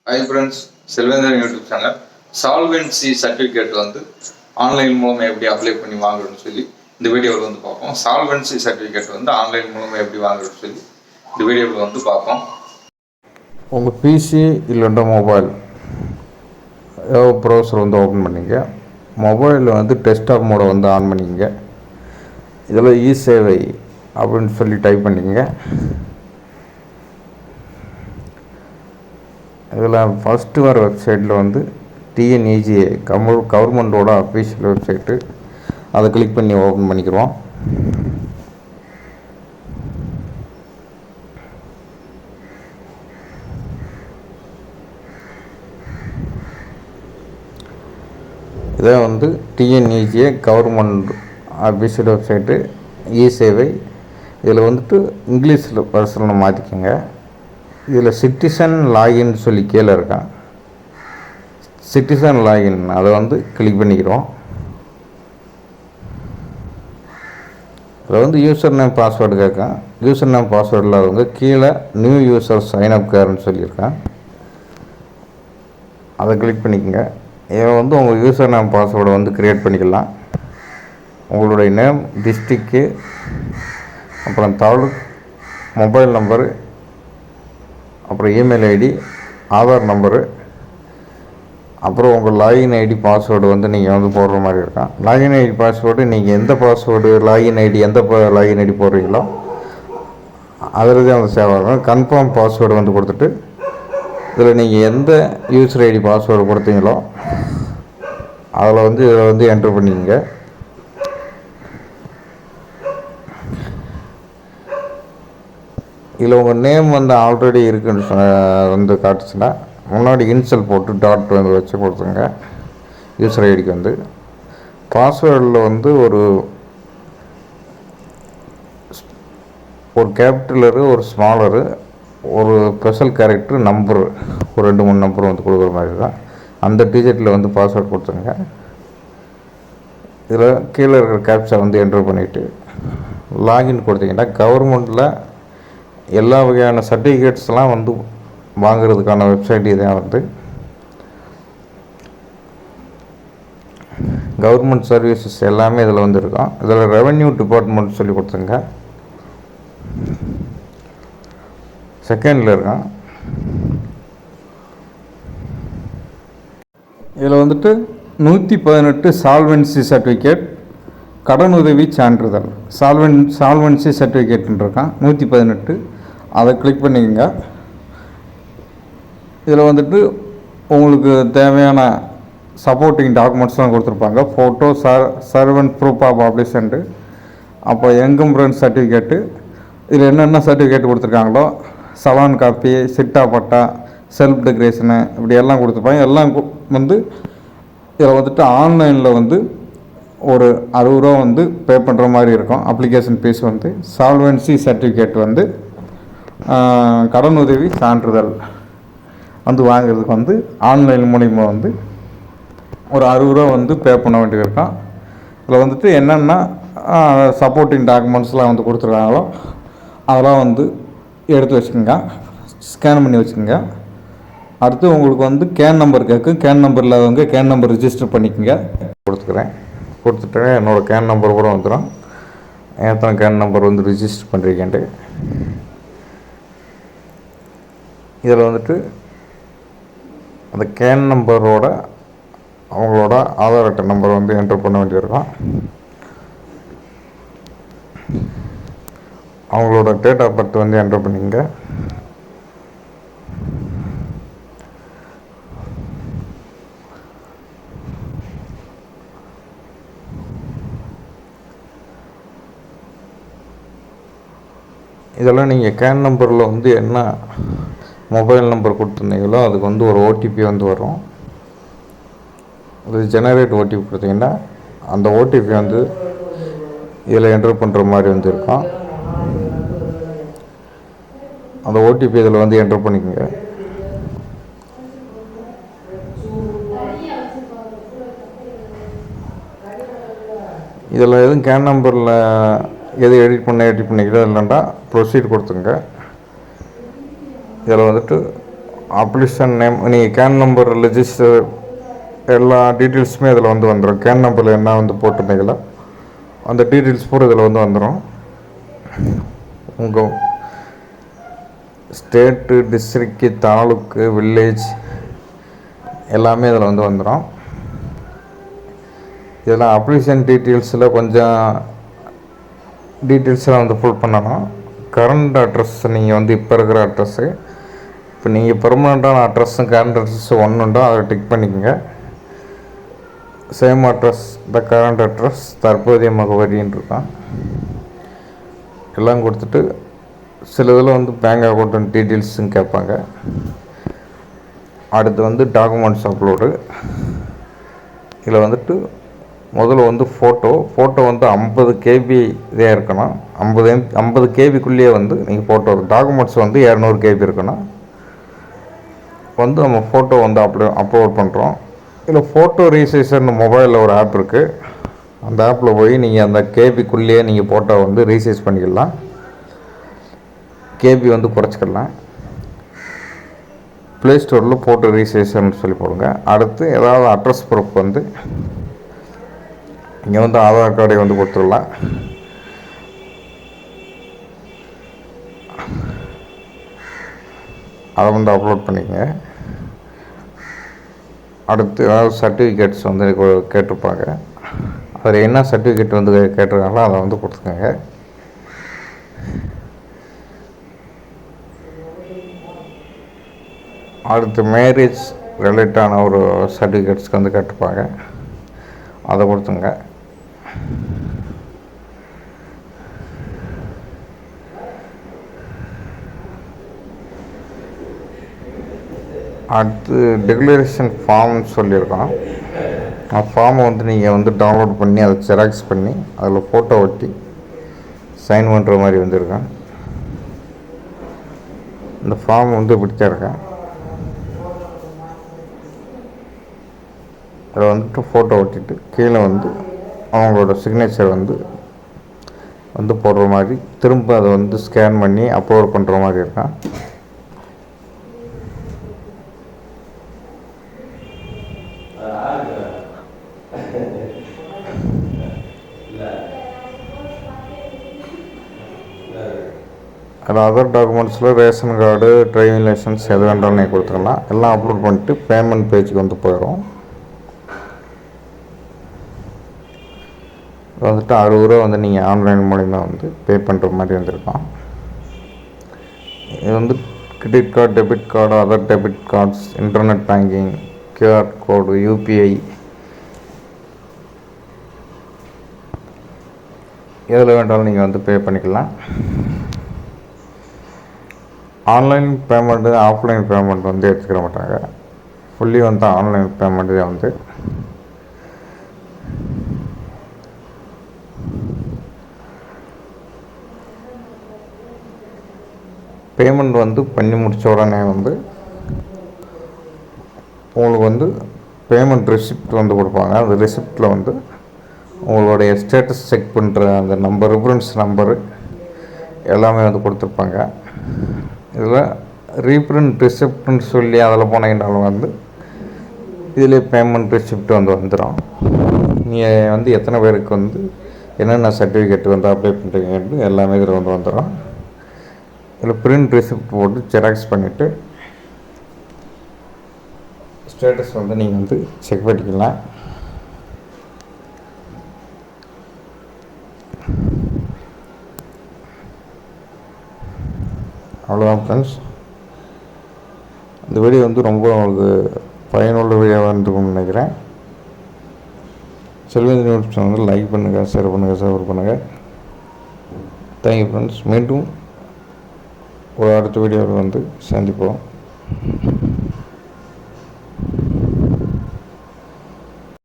Hi friends, Selvendar YouTube channel. Solvency certificate online மூலமாக எப்படி apply பண்ணி வாங்குறதுன்னு சொல்லி இந்த வீடியோவில் பார்ப்போம். சால்வென்சி சர்டிஃபிகேட் ஆன்லைன் மூலமாக எப்படி வாங்குறதுன்னு சொல்லி இந்த வீடியோவில் பார்ப்போம். உங்கள் பிசி இல்லைன்னா மொபைல் ஏதோ ப்ரௌசர் ஓப்பன் பண்ணிங்க. மொபைலில் டெஸ்க்டாப் மோடை ஆன் பண்ணிங்க. இதில் இ சேவை அப்படின்னு சொல்லி டைப் பண்ணிங்க. இதில் ஃபஸ்ட்டு வர வெப்சைட்டில் டிஎன்இஜிஏ கவர்மெண்ட்டோட அஃபீஷியல் வெப்சைட்டு, அதை கிளிக் பண்ணி ஓப்பன் பண்ணிக்கிறோம். இதை டிஎன்இஜிஏ கவர்மெண்ட் அஃபீஷியல் வெப்சைட்டு இ சேவை. இதில் இங்கிலீஷில் வருஷனில் மாற்றிக்கோங்க. இதில் சிட்டிசன் லாகின் சொல்லி கீழே இருக்கான். சிட்டிசன் லாகின் அதை கிளிக் பண்ணிக்கிறோம். அதில் யூசர் நேம் பாஸ்வேர்டு கேட்கும். யூசர் நேம் பாஸ்வேர்டு இல்லாதவங்க கீழே நியூ யூசர் சைன் அப் கேர்னு சொல்லியிருக்கேன். அதை கிளிக் பண்ணிக்கோங்க. இதை உங்கள் யூசர் நேம் பாஸ்வேர்டை க்ரியேட் பண்ணிக்கலாம். உங்களுடைய நேம், டிஸ்ட்ரிக்கு, அப்புறம் தாலுக், மொபைல் நம்பரு, அப்புறம் இமெயில் ஐடி, ஆதார் நம்பரு, அப்புறம் உங்கள் லாகின் ஐடி பாஸ்வேர்டு நீங்கள் போடுற மாதிரி இருக்கும். லாகின் ஐடி பாஸ்வேர்டு நீங்கள் எந்த password login ID login ID போடுறீங்களோ அதில் தான் சேவ் ஆகும். கன்ஃபார்ம் பாஸ்வேர்டு கொடுத்துட்டு இதில் நீங்கள் எந்த யூசர் ஐடி பாஸ்வேர்டு கொடுத்தீங்களோ அதில் இதில் என்ட்ரு பண்ணிக்கங்க. இதில் உங்கள் நேம் ஆல்ரெடி இருக்குன்னு காட்டுச்சுன்னா முன்னாடி இன்சல் போட்டு டாட் வச்சு கொடுத்துங்க. யூசர் ஐடிக்கு பாஸ்வேர்டில் ஒரு கேபிட்டலரு, ஒரு ஸ்மாலரு, ஒரு ஸ்பெஷல் கேரக்டர், நம்பரு, ஒரு 2-3 நம்பர் கொடுக்குற மாதிரி தான். அந்த டிஜிட்டில் பாஸ்வேர்டு கொடுத்துங்க. இதில் கீழே இருக்கிற கேப்சா என்ட்ரு பண்ணிவிட்டு லாகின் கொடுத்தீங்கன்னா கவர்மெண்ட்டில் எல்லா வகையான சர்டிஃபிகேட்ஸ்லாம் வாங்கிறதுக்கான வெப்சைட் இதான். கவர்மெண்ட் சர்வீசஸ் எல்லாமே இதில் இருக்கும். இதில் ரெவென்யூ டிபார்ட்மெண்ட் சொல்லி கொடுத்துங்க. செகண்டில் இருக்கான். இதில் 118 சால்வென்சி சர்டிஃபிகேட், கடனுதவி சான்றிதழ், சால்வென்சி சர்டிஃபிகேட்னு இருக்கான். 118 அதை கிளிக் பண்ணிக்கோங்க. இதில் உங்களுக்கு தேவையான சப்போர்ட்டிங் டாக்குமெண்ட்ஸ்லாம் கொடுத்துருப்பாங்க. ஃபோட்டோ, சர்வெண்ட் ப்ரூஃப் ஆஃப் அப்ளிகேஷன்ட்டு, அப்போ என்கம்பரன்ஸ் சர்டிஃபிகேட்டு, இதில் என்னென்ன சர்டிஃபிகேட் கொடுத்துருக்காங்களோ சலான் காப்பி, சிட்டா பட்டா, செல்ஃப் டெக்கரேஷனு, இப்படி எல்லாம் கொடுத்துருப்பாங்க. எல்லாம் இதில் ஆன்லைனில் ஒரு 60 ரூபா பே பண்ணுற மாதிரி இருக்கும். அப்ளிகேஷன் ஃபீஸ் சால்வென்சி சர்டிஃபிகேட் கடனுதவி சான்றிதழ் வாங்கிறதுக்கு ஆன்லைன் மூலிமா ஒரு 60 ரூபா பே பண்ண வேண்டியது இருக்கும். இதில் என்னென்னா சப்போர்ட்டிங் டாக்குமெண்ட்ஸ்லாம் கொடுத்துருக்காங்களோ அதெல்லாம் எடுத்து வச்சுக்கோங்க, ஸ்கேன் பண்ணி வச்சுக்கோங்க. அடுத்து உங்களுக்கு கேன் நம்பர் கேட்கும். கேன் நம்பர் இல்லாதவங்க கேன் நம்பர் ரிஜிஸ்டர் பண்ணிக்கோங்க. கொடுத்துட்டு என்னோடய கேன் நம்பர் கூட வந்துடும். எத்தனை கேன் நம்பர் ரிஜிஸ்டர் பண்ணுறீங்கன்ட்டு இதில் அந்த கேன் நம்பரோட அவங்களோட ஆதார் அட்டை நம்பர் என்ட்ரு பண்ண வேண்டியிருக்கும். அவங்களோட டேட் ஆஃப் பர்த் என்ட்ரு பண்ணிங்க. இதெல்லாம் நீங்கள் கேன் நம்பரில் என்ன மொபைல் நம்பர் கொடுத்துருந்தீங்களோ அதுக்கு ஒரு ஓடிபி வரும். அது ஜெனரேட் ஓடிபி கொடுத்தீங்கன்னா அந்த ஓடிபி இதில் என்ட்ரு பண்ணுற மாதிரி இருக்கும். அந்த ஓடிபி இதில் என்ட்ரு பண்ணிக்கோங்க. இதில் எதுவும் கேன் நம்பரில் எது எடிட் பண்ணிக்கிறோம் இல்லைன்னா ப்ரொசீட் கொடுத்துங்க. இதில் அப்ளிகேஷன் நேம், நீங்கள் கேன் நம்பர், ரெஜிஸ்டர் எல்லா டீட்டெயில்ஸுமே இதில் வந்து வந்துடும். கேன் நம்பரில் என்ன வந்து போட்டிருந்தீங்களோ அந்த டீட்டெயில்ஸ் பூரா இதில் வந்து வந்துடும். உங்கள் ஸ்டேட்டு, டிஸ்ட்ரிக்டு, தாலுக்கு, வில்லேஜ் எல்லாமே இதில் வந்து வந்துடும். இதெல்லாம் அப்ளிகேஷன் டீட்டெயில்ஸில் கொஞ்சம் டீட்டெயில்ஸ்லாம் வந்து ஃபுல் பண்ணணும். கரண்ட் அட்ரஸ் நீங்கள் வந்து இப்போ இருக்கிற அட்ரஸ்ஸு, இப்போ நீங்கள் பெர்மனண்ட்டான அட்ரஸும் கரண்ட் அட்ரஸும் ஒன்றுண்டோ அதை டிக் பண்ணிக்கோங்க. Same address the current address, தற்போதைய முகவரின்னு இருக்கும். எல்லாம் கொடுத்துட்டு சில இதில் வந்து பேங்க் அக்கௌண்ட் டீட்டெயில்ஸும் கேட்பாங்க. அடுத்து வந்து டாக்குமெண்ட்ஸ் அப்லோடு. இதில் வந்துட்டு முதல்ல வந்து ஃபோட்டோ வந்து 50 KB இதே இருக்கணும். 50 KBக்குள்ளேயே வந்து நீங்கள் ஃபோட்டோ, டாக்குமெண்ட்ஸ் வந்து 200 KB இருக்கணும். வந்து நம்ம ஃபோட்டோ வந்து அப்லோட் பண்ணுறோம். இதில் ஃபோட்டோ ரீசைசர்னு மொபைலில் ஒரு ஆப் இருக்குது. அந்த ஆப்பில் போய் நீங்கள் அந்த கேபிக்குள்ளேயே நீங்கள் ஃபோட்டோ வந்து ரீசைஸ் பண்ணிக்கலாம். கேபி வந்து குறைச்சிக்கலாம். ப்ளே ஸ்டோரில் ஃபோட்டோ ரீசைசர்னு சொல்லி போடுங்க. அடுத்து ஏதாவது அட்ரஸ் ப்ரூஃப் வந்து இங்கே வந்து ஆதார் கார்டை வந்து கொடுத்துடலாம். அதை வந்து அப்லோட் பண்ணிக்கங்க. அடுத்து ஏதாவது சர்டிஃபிகேட்ஸ் வந்து கேட்டிருப்பாங்க. அதில் என்ன சர்டிஃபிகேட் வந்து கேட்டிருக்காங்களோ அதை வந்து கொடுத்துக்கோங்க. அடுத்து மேரேஜ் ரிலேட்டான ஒரு சர்டிஃபிகேட்ஸ்க்கு வந்து கேட்டிருப்பாங்க, அதை கொடுத்துங்க. அடுத்து டிக்ளரேஷன் ஃபார்ம்னு சொல்லியிருக்கோம். அந்த ஃபார்மை வந்து நீங்கள் வந்து டவுன்லோட் பண்ணி அதை ஜெராக்ஸ் பண்ணி அதில் ஃபோட்டோ ஒட்டி சைன் பண்ணுற மாதிரி வந்துருக்கேன். இந்த ஃபார்ம் வந்து இப்படித்தான் இருக்கேன். அதில் வந்துட்டு ஃபோட்டோ ஒட்டிட்டு கீழே வந்து அவங்களோட சிக்னேச்சர் வந்து போடுற மாதிரி, திரும்ப அதை வந்து ஸ்கேன் பண்ணி அப்லோட் பண்ணுற மாதிரி இருக்கான். அதில் அதர் டாக்குமெண்ட்ஸில் ரேஷன் கார்டு, டிரைவிங் லைசன்ஸ் எது வேண்டாலும் நீங்கள் கொடுத்துக்கலாம். எல்லாம் அப்லோட் பண்ணிவிட்டு பேமெண்ட் பேஜுக்கு வந்து போயிடும். வந்துட்டு 60 ரூபா வந்து நீங்கள் ஆன்லைன் மூலிமா வந்து பே பண்ணுற மாதிரி வந்திருக்கோம். இது வந்து credit card, debit card, other debit cards, internet banking, QR code, UPI எதில் வேண்டாலும் நீங்கள் வந்து பே பண்ணிக்கலாம். ஆன்லைன் பேமெண்ட்டு, ஆஃப்லைன் பேமெண்ட் வந்து எடுத்துக்கிற மாட்டாங்க. ஃபுல்லி வந்து ஆன்லைன் பேமெண்ட்டு தான் வந்து. பேமெண்ட் வந்து பண்ணி முடித்த உடனே வந்து உங்களுக்கு வந்து பேமெண்ட் ரெசிப்ட் வந்து கொடுப்பாங்க. அந்த ரெசிப்டில் வந்து உங்களுடைய ஸ்டேட்டஸ் செக் பண்ணுற அந்த நம்பர், ரெஃபரன்ஸ் நம்பரு எல்லாமே வந்து கொடுத்துருப்பாங்க. இதில் ரீப்ரிண்ட் ரிசிப்ட்னு சொல்லி அதில் போனீங்கன்னாலும் வந்து இதில் பேமெண்ட் ரிசிப்ட் வந்து வந்துடும். நீங்கள் வந்து எத்தனை பேருக்கு வந்து என்னென்ன சர்டிஃபிகேட் வந்து அப்ளை பண்ணுறீங்கன்னு எல்லாமே இதில் வந்து வந்துடும். இதில் பிரிண்ட் ரிசிப்ட் போட்டு ஜெராக்ஸ் பண்ணிவிட்டு ஸ்டேட்டஸ் வந்து நீங்கள் வந்து செக் பண்ணிக்கலாம். அவ்வளோதான் ஃப்ரெண்ட்ஸ். இந்த வீடியோ வந்து ரொம்ப உங்களுக்கு பயனுள்ள வீடியோவாக இருந்துக்கும்னு நினைக்கிறேன். செல்வேந்திரன் யூடியூப் சேனல் லைக் பண்ணுங்கள், ஷேர் பண்ணுங்கள், சப்ஸ்கிரைப் பண்ணுங்கள். Thank you friends. மீண்டும் ஒரு அடுத்த வீடியோவில் வந்து சந்திப்போம்.